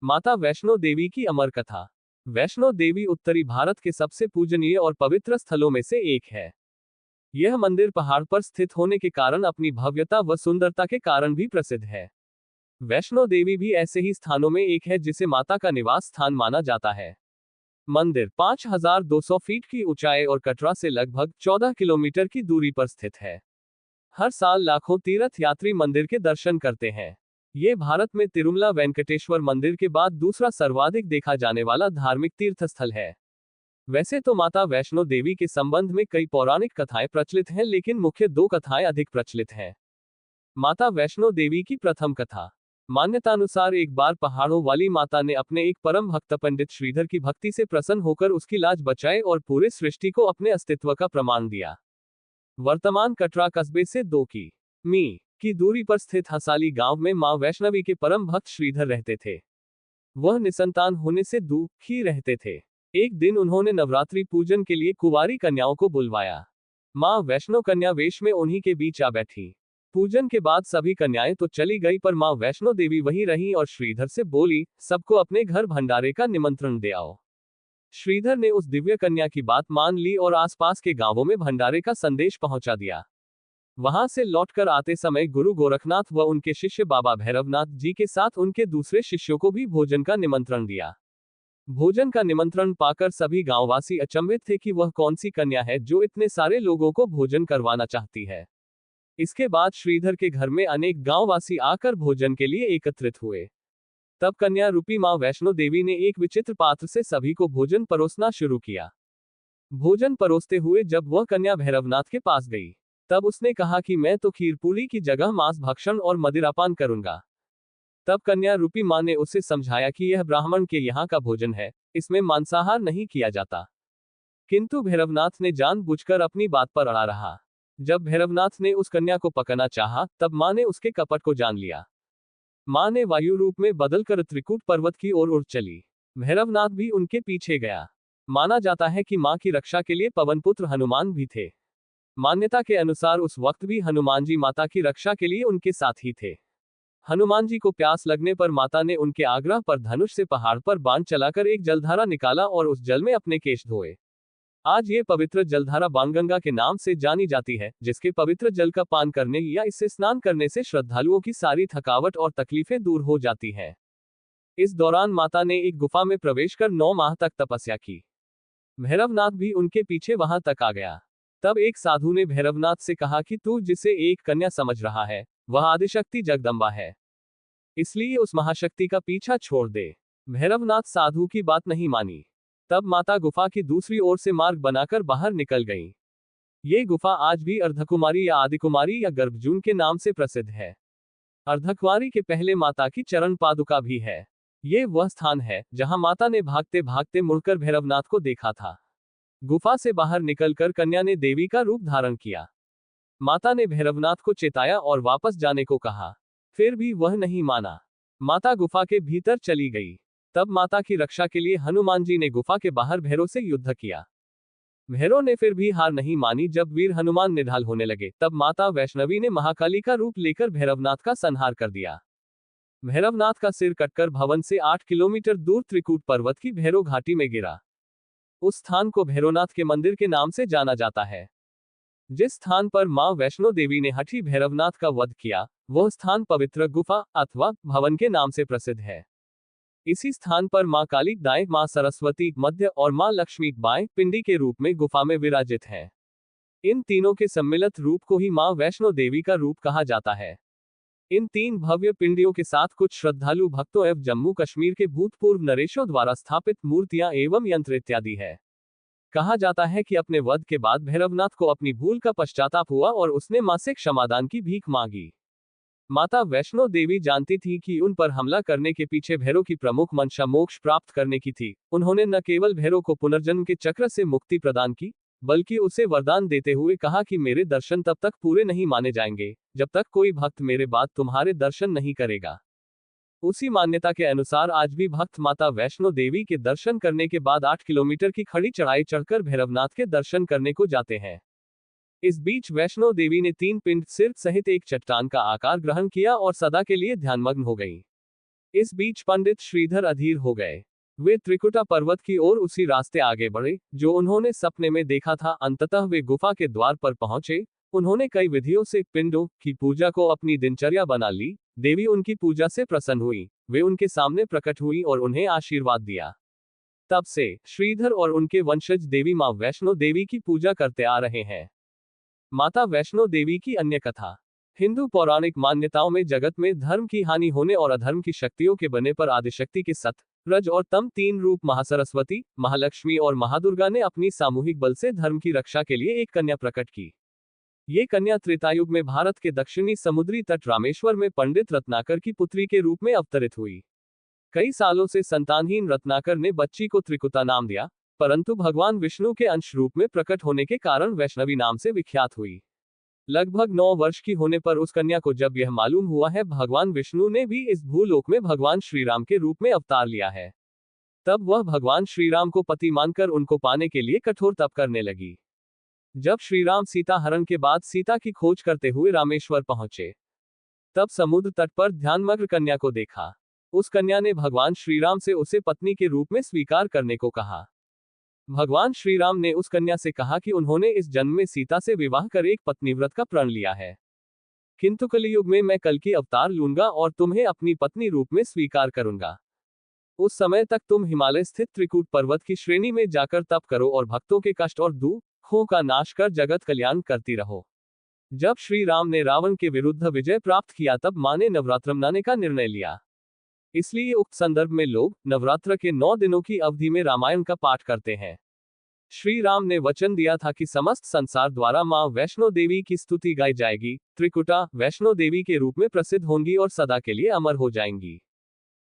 माता वैष्णो देवी की अमर कथा। वैष्णो देवी उत्तरी भारत के सबसे पूजनीय और पवित्र स्थलों में से एक है। यह मंदिर पहाड़ पर स्थित होने के कारण अपनी भव्यता व सुंदरता के कारण भी प्रसिद्ध है। वैष्णो देवी भी ऐसे ही स्थानों में एक है जिसे माता का निवास स्थान माना जाता है। मंदिर 5200 फीट की ऊंचाई और कटरा से लगभग 14 किलोमीटर की दूरी पर स्थित है। हर साल लाखों तीर्थ यात्री मंदिर के दर्शन करते हैं। ये भारत में तिरुमला वेंकटेश्वर मंदिर के बाद दूसरा सर्वाधिक देखा जाने वाला धार्मिक तीर्थ स्थल है। वैसे तो माता वैष्णो देवी के संबंध में कई पौराणिक कथाएं प्रचलित हैं, लेकिन मुख्य दो कथाएं अधिक प्रचलित हैं। माता वैष्णो देवी की प्रथम कथा। मान्यतानुसार एक बार पहाड़ों वाली माता ने अपने एक परम भक्त पंडित श्रीधर की भक्ति से प्रसन्न होकर उसकी लाज बचाई और पूरे सृष्टि को अपने अस्तित्व का प्रमाण दिया। वर्तमान कटरा कस्बे से 2 किमी की दूरी पर स्थित हसाली गांव में मां वैष्णवी के परम भक्त श्रीधर रहते थे। वह निसंतान होने से दुखी रहते थे। एक दिन उन्होंने नवरात्रि पूजन के लिए कुंवारी कन्याओं को बुलवाया। मां वैष्णो कन्या वेश में उन्हीं के बीच आ बैठी। पूजन के बाद सभी कन्याएं तो चली गई, पर मां वैष्णो देवी वहीं रही और श्रीधर से बोली, सबको अपने घर भंडारे का निमंत्रण दे आओ। श्रीधर ने उस दिव्य कन्या की बात मान ली और आसपास के गांवों में भंडारे का संदेश पहुंचा दिया। वहां से लौटकर आते समय गुरु गोरखनाथ व उनके शिष्य बाबा भैरवनाथ जी के साथ उनके दूसरे शिष्यों को भी भोजन का निमंत्रण दिया। भोजन का निमंत्रण पाकर सभी गांववासी अचंभित थे कि वह कौन सी कन्या है जो इतने सारे लोगों को भोजन करवाना चाहती है। इसके बाद श्रीधर के घर में अनेक गांववासी आकर भोजन के लिए एकत्रित हुए। तब कन्या रूपी मां वैष्णो देवी ने एक विचित्र पात्र से सभी को भोजन परोसना शुरू किया। भोजन परोसते हुए जब वह कन्या भैरवनाथ के पास गई, तब उसने कहा कि मैं तो खीर पूरी की जगह मांस भक्षण और मदिरापान करूंगा। तब कन्या रूपी मां ने उसे समझाया कि यह ब्राह्मण के यहाँ का भोजन है, इसमें मांसाहार नहीं किया जाता। किंतु भैरवनाथ ने जानबूझकर अपनी बात पर अड़ा रहा। जब भैरवनाथ ने उस कन्या को पकड़ना चाहा, तब मां ने उसके कपट को जान लिया। मां ने वायु रूप में बदलकर त्रिकूट पर्वत की ओर उड़ चली। भैरवनाथ भी उनके पीछे गया। माना जाता है कि मां की रक्षा के लिए पवनपुत्र हनुमान भी थे। मान्यता के अनुसार उस वक्त भी हनुमान जी माता की रक्षा के लिए उनके साथ ही थे। हनुमान जी को प्यास लगने पर माता ने उनके आग्रह पर धनुष से पहाड़ पर बाण चलाकर एक जलधारा निकाला और उस जल में अपने केश धोए। आज ये पवित्र जलधारा बाणगंगा के नाम से जानी जाती है, जिसके पवित्र जल का पान करने या इससे स्नान करने से श्रद्धालुओं की सारी थकावट और तकलीफें दूर हो जाती हैं। इस दौरान माता ने एक गुफा में प्रवेश कर 9 माह तक तपस्या की। भैरवनाथ भी उनके पीछे वहां तक आ गया। तब एक साधु ने भैरवनाथ से कहा कि तू जिसे एक कन्या समझ रहा है, वह आदिशक्ति जगदम्बा है, इसलिए उस महाशक्ति का पीछा छोड़ दे। भैरवनाथ साधु की बात नहीं मानी। तब माता गुफा की दूसरी ओर से मार्ग बनाकर बाहर निकल गई। ये गुफा आज भी अर्धकुमारी या आदिकुमारी या गर्भजून के नाम से प्रसिद्ध है। अर्धकुमारी के पहले माता की चरण पादुका भी है। ये वह स्थान है जहां माता ने भागते भागते मुड़कर भैरवनाथ को देखा था। गुफा से बाहर निकलकर कन्या ने देवी का रूप धारण किया। माता ने भैरवनाथ को चेताया और वापस जाने को कहा, फिर भी वह नहीं माना। माता गुफा के भीतर चली गई। तब माता की रक्षा के लिए हनुमान जी ने गुफा के बाहर भैरव से युद्ध किया। भैरव ने फिर भी हार नहीं मानी। जब वीर हनुमान निढाल होने लगे, तब माता वैष्णवी ने महाकाली का रूप लेकर भैरवनाथ का संहार कर दिया। भैरवनाथ का सिर कटकर भवन से 8 किलोमीटर दूर त्रिकूट पर्वत की भैरव घाटी में गिरा। उस स्थान को भैरवनाथ के मंदिर के नाम से जाना जाता है। जिस स्थान पर मां वैष्णो देवी ने हठी भैरवनाथ का वध किया, वह स्थान पवित्र गुफा अथवा भवन के नाम से प्रसिद्ध है। इसी स्थान पर मां काली दाएं, मां सरस्वती मध्य और मां लक्ष्मी बाएं पिंडी के रूप में गुफा में विराजित है। इन तीनों के सम्मिलित रूप को ही मां वैष्णो देवी का रूप कहा जाता है। इन 3 भव्य पिंडियों के साथ कुछ श्रद्धालु भक्तों एवं जम्मू कश्मीर के भूतपूर्व नरेशों द्वारा स्थापित मूर्तियां एवं यंत्र इत्यादि है। कहा जाता है कि अपने वध के बाद भैरवनाथ को अपनी भूल का पश्चाताप हुआ और उसने मां से क्षमादान की भीख मांगी। माता वैष्णो देवी जानती थी कि उन पर हमला करने के पीछे भैरव की प्रमुख मंशा मोक्ष प्राप्त करने की थी। उन्होंने न केवल भैरव को पुनर्जन्म के चक्र से मुक्ति प्रदान की, बल्कि उसे वरदान देते हुए कहा कि मेरे दर्शन तब तक पूरे नहीं माने जाएंगे जब तक कोई भक्त मेरे बाद तुम्हारे दर्शन नहीं करेगा। उसी मान्यता के अनुसार आज भी भक्त माता वैष्णो देवी के दर्शन करने के बाद 8 किलोमीटर की खड़ी चढ़ाई चढ़कर भैरवनाथ के दर्शन करने को जाते हैं। इस बीच वैष्णो देवी ने 3 पिंड, सिर सहित एक चट्टान का आकार ग्रहण किया और सदा के लिए ध्यानमग्न हो गई। इस बीच पंडित श्रीधर अधीर हो गए। वे त्रिकुटा पर्वत की ओर उसी रास्ते आगे बढ़े जो उन्होंने सपने में देखा था। अंततः वे गुफा के द्वार पर पहुंचे। उन्होंने कई विधियों से पिंडों की पूजा को अपनी दिनचर्या बना ली। देवी उनकी पूजा से प्रसन्न हुई। वे उनके सामने प्रकट हुई और उन्हें आशीर्वाद दिया। तब से श्रीधर और उनके वंशज देवी मां वैष्णो देवी की पूजा करते आ रहे हैं। माता वैष्णो देवी की अन्य कथा। हिंदू पौराणिक मान्यताओं में जगत में धर्म की हानि होने और अधर्म की शक्तियों के बने पर आदिशक्ति के सत, रज और तम तीन रूप महासरस्वती, महालक्ष्मी और महादुर्गा ने अपनी सामूहिक बल से धर्म की रक्षा के लिए एक कन्या प्रकट की। ये कन्या त्रेतायुग में भारत के दक्षिणी समुद्री तट रामेश्वर में पंडित रत्नाकर की पुत्री के रूप में अवतरित हुई। कई सालों से संतानहीन रत्नाकर ने बच्ची को त्रिकुटा नाम दिया, परंतु भगवान विष्णु के अंश रूप में प्रकट होने के कारण वैष्णवी नाम से विख्यात हुई। लगभग 9 वर्ष की होने पर उस कन्या को जब यह मालूम हुआ है भगवान विष्णु ने भी इस भूलोक में भगवान श्रीराम के रूप में अवतार लिया है, तब वह भगवान श्रीराम को पति मानकर उनको पाने के लिए कठोर तप करने लगी। जब श्रीराम सीता हरण के बाद सीता की खोज करते हुए रामेश्वर पहुंचे, तब समुद्र तट पर ध्यानमग्न कन्या को देखा। उस कन्या ने भगवान श्रीराम से उसे पत्नी के रूप में स्वीकार करने को कहा। भगवान श्रीराम ने उस कन्या से कहा कि उन्होंने इस जन्म में सीता से विवाह कर एक पत्नीव्रत का प्रण लिया है, किंतु कलियुग में मैं कल की अवतार लूंगा और तुम्हें अपनी पत्नी रूप में स्वीकार करूंगा। उस समय तक तुम हिमालय स्थित त्रिकूट पर्वत की श्रेणी में जाकर तप करो और भक्तों के कष्ट और दुखों का नाश कर जगत कल्याण करती रहो। जब श्री राम ने रावण के विरुद्ध विजय प्राप्त किया तब मां ने नवरात्र मनाने का निर्णय लिया। इसलिए उक्त संदर्भ में लोग नवरात्र के 9 दिनों की अवधि में रामायण का पाठ करते हैं। श्री राम ने वचन दिया था कि समस्त संसार द्वारा मां वैष्णो देवी की स्तुति गाई जाएगी। त्रिकुटा वैष्णो देवी के रूप में प्रसिद्ध होंगी और सदा के लिए अमर हो जाएंगी।